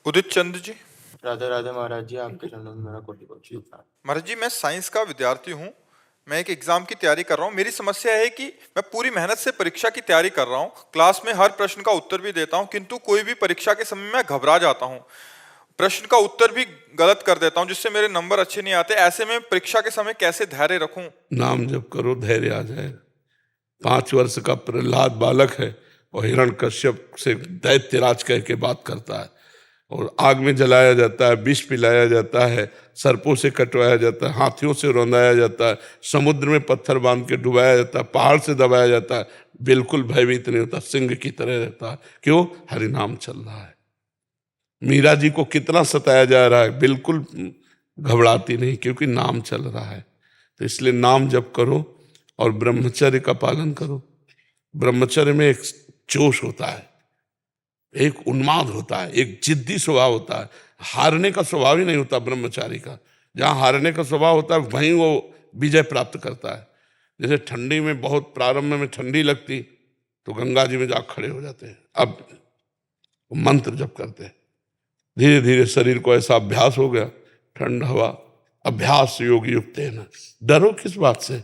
उदित चंद्र जी। राधे राधे महाराज जी, आपके चरणों में मेरा कोटि कोटि प्रणाम। महाराज जी, मैं साइंस का विद्यार्थी हूँ। मैं एक एग्जाम की तैयारी कर रहा हूँ। मेरी समस्या है कि मैं पूरी मेहनत से परीक्षा की तैयारी कर रहा हूँ, क्लास में हर प्रश्न का उत्तर भी देता हूँ, किंतु कोई भी परीक्षा के समय मैं घबरा जाता हूँ। प्रश्न का उत्तर भी गलत कर देता हूँ, जिससे मेरे नंबर अच्छे नहीं आते। ऐसे में परीक्षा के समय कैसे धैर्य रखूं? नाम जप करो, धैर्य आ जाएगा। 5 वर्ष का प्रहलाद बालक है और हिरण्यकश्यप से दैत्यराज कह के बात करता है, और आग में जलाया जाता है, विष पिलाया जाता है, सर्पों से कटवाया जाता है, हाथियों से रौंदाया जाता है, समुद्र में पत्थर बांध के डुबाया जाता है, पहाड़ से दबाया जाता है, बिल्कुल भयभीत नहीं होता, सिंह की तरह रहता है। क्यों? हरि नाम चल रहा है। मीरा जी को कितना सताया जा रहा है, बिल्कुल घबराती नहीं, क्योंकि नाम चल रहा है। तो इसलिए नाम जप करो और ब्रह्मचर्य का पालन करो। ब्रह्मचर्य में एक जोश होता है, एक उन्माद होता है, एक जिद्दी स्वभाव होता है। हारने का स्वभाव ही नहीं होता ब्रह्मचारी का। जहाँ हारने का स्वभाव होता है वहीं वो विजय प्राप्त करता है। जैसे ठंडी में बहुत प्रारंभ में ठंडी लगती तो गंगा जी में जा खड़े हो जाते हैं, अब मंत्र जप करते हैं। धीरे धीरे शरीर को ऐसा अभ्यास हो गया, ठंड हवा अभ्यास योग युक्त है ना। डरो किस बात से,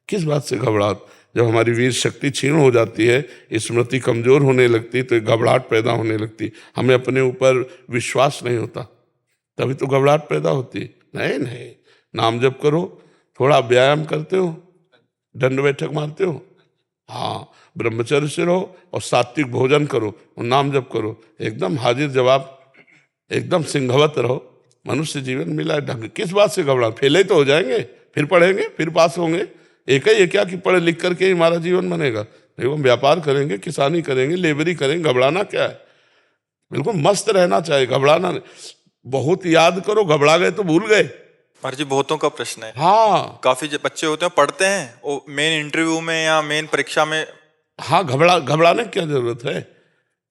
किस बात से घबराहट? जब हमारी वीर शक्ति क्षीण हो जाती है, स्मृति कमजोर होने लगती, तो एक घबराहट पैदा होने लगती। हमें अपने ऊपर विश्वास नहीं होता, तभी तो घबराहट पैदा होती। नहीं नहीं, नाम जप करो। थोड़ा व्यायाम करते हो, दंड बैठक मारते हो, हाँ, ब्रह्मचर्य से रहो और सात्विक भोजन करो और नाम जप करो। एकदम हाजिर जवाब, एकदम सिंहवत रहो। मनुष्य जीवन मिला है ढंग, किस बात से घबरा? फेले तो हो जाएंगे, फिर पढ़ेंगे, फिर पास होंगे। एक ही है क्या कि पढ़ लिख करके ही हमारा जीवन बनेगा? देखो, हम व्यापार करेंगे, किसानी करेंगे, लेबरी करेंगे, घबराना क्या है? बिल्कुल मस्त रहना चाहिए, घबराना नहीं। बहुत याद करो, घबरा गए तो भूल गए। महाराज जी, बहुतों का प्रश्न है। हाँ, काफी जो बच्चे होते हैं पढ़ते हैं, वो मेन इंटरव्यू में या मेन परीक्षा में। हाँ, घबराने की क्या जरूरत है?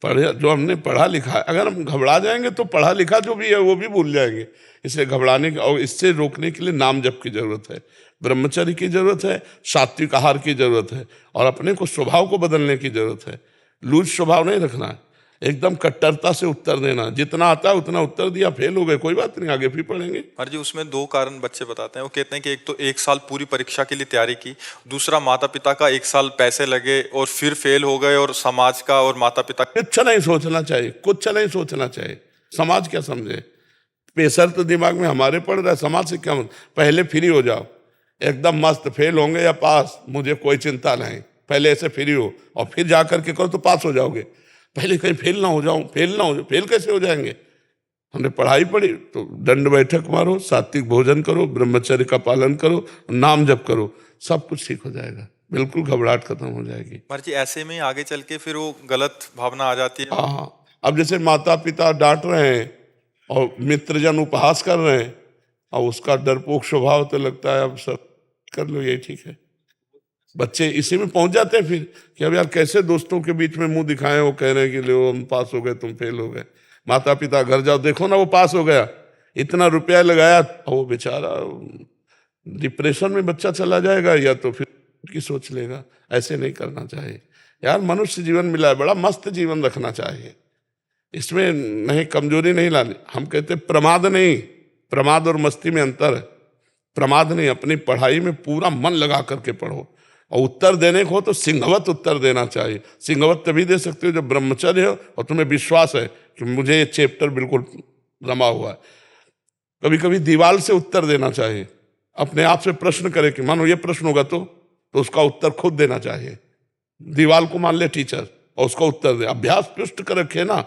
पढ़े जो हमने पढ़ा लिखा है, अगर हम घबरा जाएंगे तो पढ़ा लिखा जो भी है वो भी भूल जाएंगे। इसलिए घबराने और इससे रोकने के लिए नाम जप की जरूरत है, ब्रह्मचर्य की जरूरत है, सात्विक आहार की जरूरत है, और अपने को स्वभाव को बदलने की जरूरत है। लूज स्वभाव नहीं रखना है, एकदम कट्टरता से उत्तर देना। जितना आता है उतना उत्तर दिया, फेल हो गए, कोई बात नहीं, आगे फिर पढ़ेंगे। महाराज जी, उसमें दो कारण बच्चे बताते हैं। वो कहते हैं कि एक तो 1 साल पूरी परीक्षा के लिए तैयारी की, दूसरा माता पिता का 1 साल पैसे लगे और फिर फेल हो गए, और समाज का और माता पिता। कुछ नहीं सोचना चाहिए, कुछ नहीं सोचना चाहिए। समाज क्या समझे? प्रेशर तो दिमाग में हमारे पड़ रहा है, समाज से क्या मतलब? पहले फ्री हो जाओ, एकदम मस्त। फेल होंगे या पास, मुझे कोई चिंता नहीं। पहले ऐसे फ्री हो और फिर जा करके करो तो पास हो जाओगे। पहले कहीं फेल ना हो जाऊं, फेल ना हो जाओ। फेल कैसे हो जाएंगे? हमने पढ़ाई पढ़ी तो दंड बैठक मारो, सात्विक भोजन करो, ब्रह्मचर्य का पालन करो, नाम जप करो, सब कुछ ठीक हो जाएगा। बिल्कुल घबराहट खत्म हो जाएगी। महाराज जी, ऐसे में आगे चल के फिर वो गलत भावना आ जाती है। हाँ, अब जैसे माता पिता डांट रहे हैं और मित्रजन उपहास कर रहे हैं, और उसका डरपोक स्वभाव, तो लगता है अब सब कर लो, यही ठीक है। बच्चे इसी में पहुंच जाते हैं फिर कि अब यार कैसे दोस्तों के बीच में मुंह दिखाएं, वो कह रहे हैं कि लो हम पास हो गए, तुम फेल हो गए। माता पिता घर जाओ, देखो ना वो पास हो गया, इतना रुपया लगाया, और वो बेचारा डिप्रेशन में बच्चा चला जाएगा, या तो फिर की सोच लेगा। ऐसे नहीं करना चाहिए यार। मनुष्य जीवन मिला है, बड़ा मस्त जीवन रखना चाहिए। इसमें नहीं, कमजोरी नहीं लानी। हम कहते प्रमाद नहीं, प्रमाद और मस्ती में अंतर है। प्रमाद नहीं, अपनी पढ़ाई में पूरा मन लगा करके पढ़ो, और उत्तर देने को हो तो सिंहवत उत्तर देना चाहिए। सिंहवत तभी दे सकते हो जब ब्रह्मचर्य हो और तुम्हें विश्वास है कि मुझे ये चैप्टर बिल्कुल रमा हुआ है। कभी कभी दीवार से उत्तर देना चाहिए, अपने आप से प्रश्न करे कि मानो ये प्रश्न होगा तो उसका उत्तर खुद देना चाहिए। दीवार को मान ले टीचर और उसका उत्तर दे, अभ्यास पुष्ट कर रखे ना।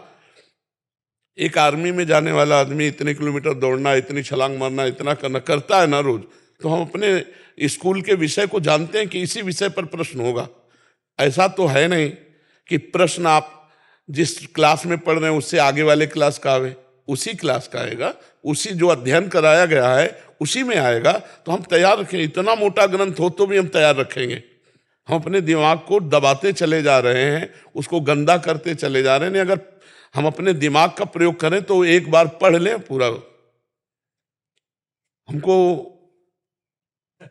एक आर्मी में जाने वाला आदमी इतने किलोमीटर दौड़ना, इतनी छलांग मारना, इतना करना करता है ना रोज, तो हम अपने स्कूल के विषय को जानते हैं कि इसी विषय पर प्रश्न होगा। ऐसा तो है नहीं कि प्रश्न आप जिस क्लास में पढ़ रहे हैं उससे आगे वाले क्लास का आवे, उसी क्लास का आएगा, उसी जो अध्ययन कराया गया है उसी में आएगा। तो हम तैयार रखें, इतना मोटा ग्रंथ हो तो भी हम तैयार रखेंगे। हम अपने दिमाग को दबाते चले जा रहे हैं, उसको गंदा करते चले जा रहे हैं। अगर हम अपने दिमाग का प्रयोग करें तो एक बार पढ़ लें पूरा।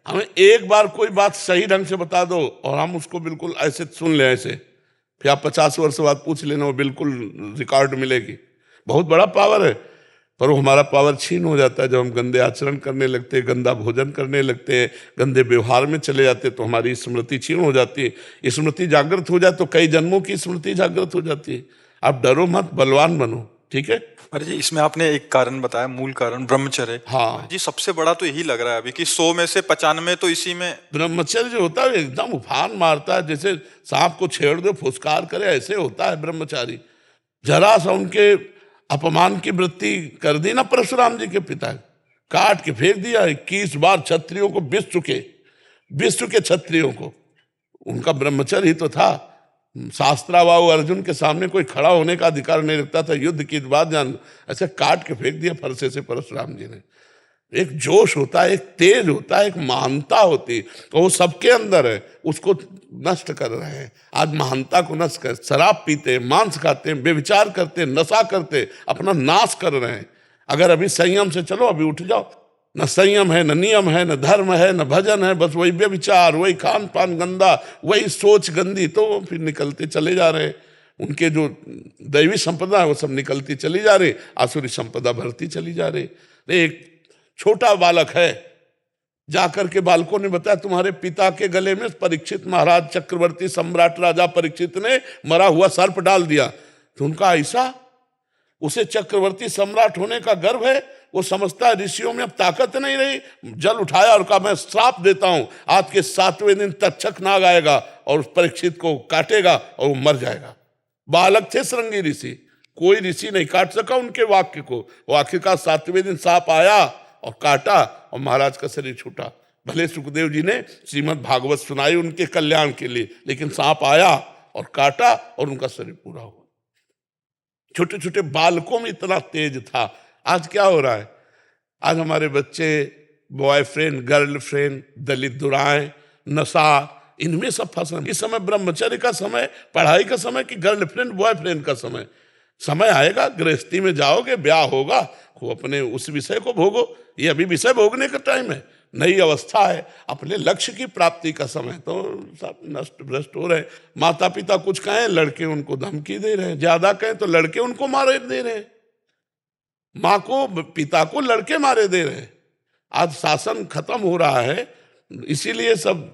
हमें एक बार कोई बात सही ढंग से बता दो और हम उसको बिल्कुल ऐसे सुन लें, ऐसे फिर आप 50 वर्ष बाद पूछ लेना, वो बिल्कुल रिकॉर्ड मिलेगी। बहुत बड़ा पावर है, पर वो हमारा पावर छीन हो जाता है जब हम गंदे आचरण करने लगते हैं, गंदा भोजन करने लगते हैं, गंदे व्यवहार में चले जाते हैं, तो हमारी स्मृति छीन हो जाती है। स्मृति जागृत हो जाए तो कई जन्मों की स्मृति जागृत हो जाती है। आप डरो मत, बलवान बनो, ठीक है। महाराज जी इसमें आपने एक कारण बताया, मूल कारण ब्रह्मचर्य। हाँ जी सबसे बड़ा तो यही लग रहा है अभी कि 100 में से 95 तो इसी में। ब्रह्मचर्य जो होता है एकदम उफान मारता है, जैसे सांप को छेड़ दो फुसकार करे, ऐसे होता है ब्रह्मचारी। जरा सा उनके अपमान की वृत्ति कर दी ना परशुराम जी के पिता, काट के फेंक दिया। 21 बार क्षत्रियों को विश्व के क्षत्रियों को, उनका ब्रह्मचर्य ही तो था। शास्त्राबाहु अर्जुन के सामने कोई खड़ा होने का अधिकार नहीं रखता था, युद्ध की बात जान, ऐसे काट के फेंक दिया फरसे से परशुराम जी ने। एक जोश होता है, एक तेज होता है, एक महानता होती है, तो वो सबके अंदर है, उसको नष्ट कर रहे हैं। आज महानता को नष्ट कर, शराब पीते, मांस खाते, बेविचार करते, नशा करते, अपना नाश कर रहे हैं। अगर अभी संयम से चलो, अभी उठ जाओ। न संयम है, न नियम है, न धर्म है, न भजन है, बस वही व्यभिचार, वही खान पान गंदा, वही सोच गंदी, तो फिर निकलते चले जा रहे हैं। उनके जो दैवी संपदा है वो सब निकलती चली जा रही, आसुरी संपदा बढ़ती चली जा रही। एक छोटा बालक है, जाकर के बालकों ने बताया तुम्हारे पिता के गले में परीक्षित महाराज चक्रवर्ती सम्राट राजा परीक्षित ने मरा हुआ सर्प डाल दिया। तो उनका ऐसा, उसे चक्रवर्ती सम्राट होने का गर्व है, वो समझता है ऋषियों में अब ताकत नहीं रही। जल उठाया और कहा मैं श्राप देता हूं, आज के 7वें दिन तक्षक नाग आएगा और उस परीक्षित को काटेगा और वो मर जाएगा। बालक थे श्रृंगी ऋषि, कोई ऋषि नहीं काट सका उनके वाक्य को। वो आखिरकार 7वें दिन सांप आया और काटा और महाराज का शरीर छूटा। भले सुखदेव जी ने श्रीमद् भागवत सुनाई उनके कल्याण के लिए, लेकिन सांप आया और काटा और उनका शरीर पूरा हुआ। छोटे छोटे बालकों में इतना तेज था। आज क्या हो रहा है? आज हमारे बच्चे बॉयफ्रेंड, गर्लफ्रेंड, दलित दुराएं, नशा, इनमें सब फंसे। इस समय ब्रह्मचर्य का समय, पढ़ाई का समय कि गर्लफ्रेंड बॉयफ्रेंड का समय? समय आएगा, गृहस्थी में जाओगे, ब्याह होगा, वो अपने उस विषय को भोगो। ये अभी विषय भोगने का टाइम है, नई अवस्था है, अपने लक्ष्य की प्राप्ति का समय। तो सब नष्ट भ्रष्ट हो रहे। माता पिता कुछ कहें, लड़के उनको धमकी दे रहे हैं, ज्यादा कहें तो लड़के उनको मारे दे रहे हैं, माँ को पिता को लड़के मारे दे रहे हैं। आज शासन खत्म हो रहा है, इसीलिए सब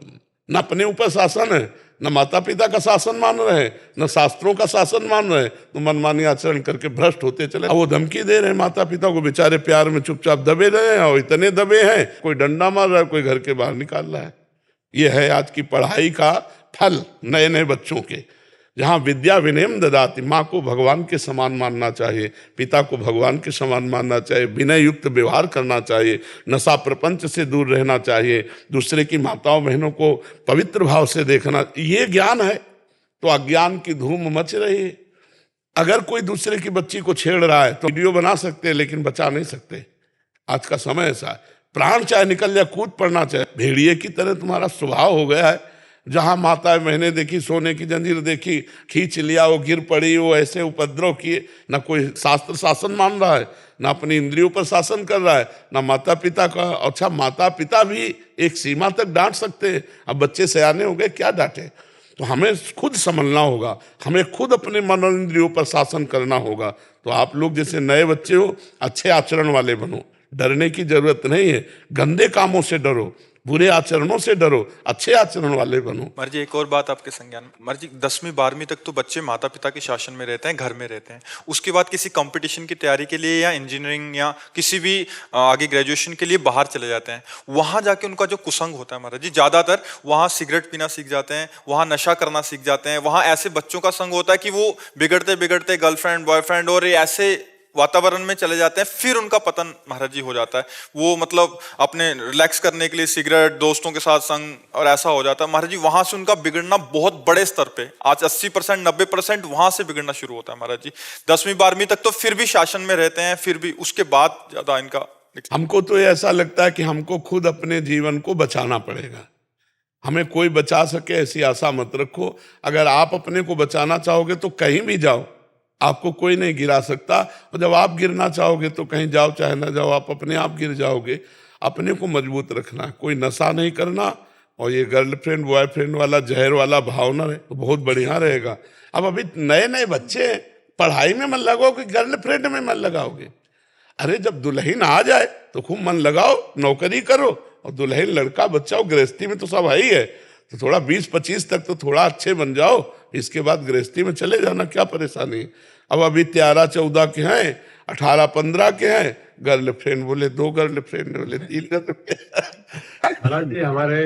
न अपने ऊपर शासन है, न माता पिता का शासन मान रहे हैं, न शास्त्रों का शासन मान रहे हैं, तो मनमानी आचरण करके भ्रष्ट होते चले। वो धमकी दे रहे हैं माता पिता को, बेचारे प्यार में चुपचाप दबे रहे हैं, और इतने दबे हैं, कोई डंडा मार रहा है, कोई घर के बाहर निकाल रहा है। ये है आज की पढ़ाई का फल नए नए बच्चों के, जहाँ विद्या विनयम ददाति। माँ को भगवान के समान मानना चाहिए, पिता को भगवान के समान मानना चाहिए, विनय युक्त व्यवहार करना चाहिए, नशा प्रपंच से दूर रहना चाहिए, दूसरे की माताओं बहनों को पवित्र भाव से देखना। ये ज्ञान है। तो अज्ञान की धूम मच रही है। अगर कोई दूसरे की बच्ची को छेड़ रहा है तो वीडियो बना सकते हैं, लेकिन बचा नहीं सकते। आज का समय ऐसा है, प्राण चाहे निकल जाए, कूद पड़ना चाहे। भेड़िए की तरह तुम्हारा स्वभाव हो गया है। जहां माता मैंने देखी, सोने की जंजीर देखी, खींच लिया, वो गिर पड़ी, वो ऐसे उपद्रव किए। ना कोई शास्त्र शासन मान रहा है, ना अपनी इंद्रियों पर शासन कर रहा है, ना माता पिता का। अच्छा, माता पिता भी एक सीमा तक डांट सकते हैं, अब बच्चे सयाने हो गए, क्या डांटे? तो हमें खुद संभलना होगा, हमें खुद अपने मन और इंद्रियों पर शासन करना होगा। तो आप लोग जैसे नए बच्चे हो, अच्छे आचरण वाले बनो। डरने की जरूरत नहीं है, गंदे कामों से डरो, बुरे आचरणों से डरो, अच्छे आचरण वाले बनो। मर्जी एक और बात आपके संज्ञान में, मर्जी 10वीं 12वीं तक तो बच्चे माता पिता के शासन में रहते हैं, घर में रहते हैं। उसके बाद किसी कंपटीशन की तैयारी के लिए या इंजीनियरिंग या किसी भी आगे ग्रेजुएशन के लिए बाहर चले जाते हैं। वहां जाके उनका जो कुसंग होता है महाराज जी, ज्यादातर वहां सिगरेट पीना सीख जाते हैं, वहां नशा करना सीख जाते हैं। वहां ऐसे बच्चों का संग होता है कि वो बिगड़ते बिगड़ते गर्लफ्रेंड बॉयफ्रेंड और ऐसे वातावरण में चले जाते हैं। फिर उनका पतन महाराज जी हो जाता है। वो मतलब अपने रिलैक्स करने के लिए सिगरेट, दोस्तों के साथ संग, और ऐसा हो जाता है महाराज जी। वहां से उनका बिगड़ना बहुत बड़े स्तर पे, आज 80% 90% वहां से बिगड़ना शुरू होता है महाराज जी। 10वीं 12वीं तक तो फिर भी शासन में रहते हैं, फिर भी उसके बाद ज्यादा इनका। हमको तो ऐसा लगता है कि हमको खुद अपने जीवन को बचाना पड़ेगा। हमें कोई बचा सके ऐसी आशा मत रखो। अगर आप अपने को बचाना चाहोगे तो कहीं भी जाओ, आपको कोई नहीं गिरा सकता। और जब आप गिरना चाहोगे तो कहीं जाओ चाहे ना जाओ, आप अपने आप गिर जाओगे। अपने को मजबूत रखना, कोई नशा नहीं करना, और ये गर्लफ्रेंड बॉयफ्रेंड वाला जहर वाला भावना है तो बहुत बढ़िया रहेगा। अब अभी नए नए बच्चे पढ़ाई में मन लगाओ कि गर्लफ्रेंड में मन लगाओगे? अरे जब दुल्हन आ जाए तो खूब मन लगाओ, नौकरी करो, और दुल्हन लड़का बच्चा हो, गृहस्थी में तो सब है ही है, तो थोड़ा 20-25 तक तो थोड़ा अच्छे बन जाओ, इसके बाद गृहस्थी में चले जाना, क्या परेशानी। अब अभी 13-14 के हैं, 18-15 के हैं, गर्लफ्रेंड बोले 2 गर्लफ्रेंड बोले 3 गर्लफ्रेंड। हालांकि हमारे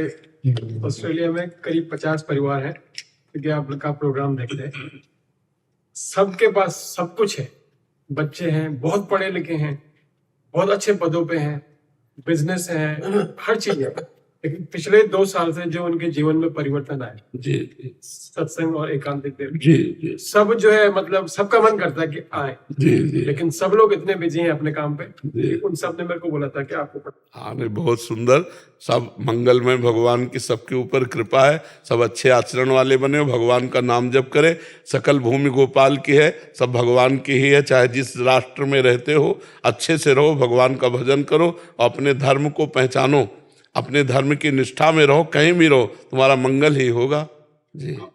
ऑस्ट्रेलिया में करीब 50 परिवार हैं, क्योंकि आप का प्रोग्राम देखते हैं, सबके पास सब कुछ है, बच्चे हैं, बहुत पढ़े लिखे हैं, बहुत अच्छे पदों पे हैं, बिजनेस है, हर चीज है। लेकिन पिछले 2 साल से जो उनके जीवन में परिवर्तन आया, जी जी सत्संग और एकांतिक देव, जी जी सब जो है मतलब सबका मन करता है कि आए, जी जी। लेकिन सब लोग इतने बिजी हैं अपने काम पे जी। कि उन सब ने मेरे को बोला था कि आपको हाँ नहीं, बहुत सुंदर, सब मंगलमय, भगवान की सबके ऊपर कृपा है, सब अच्छे आचरण वाले बने हो, भगवान का नाम जप करे। सकल भूमि गोपाल की है, सब भगवान की ही है, चाहे जिस राष्ट्र में रहते हो अच्छे से रहो, भगवान का भजन करो, अपने धर्म को पहचानो, अपने धर्म की निष्ठा में रहो, कहीं भी रहो, तुम्हारा मंगल ही होगा। जी।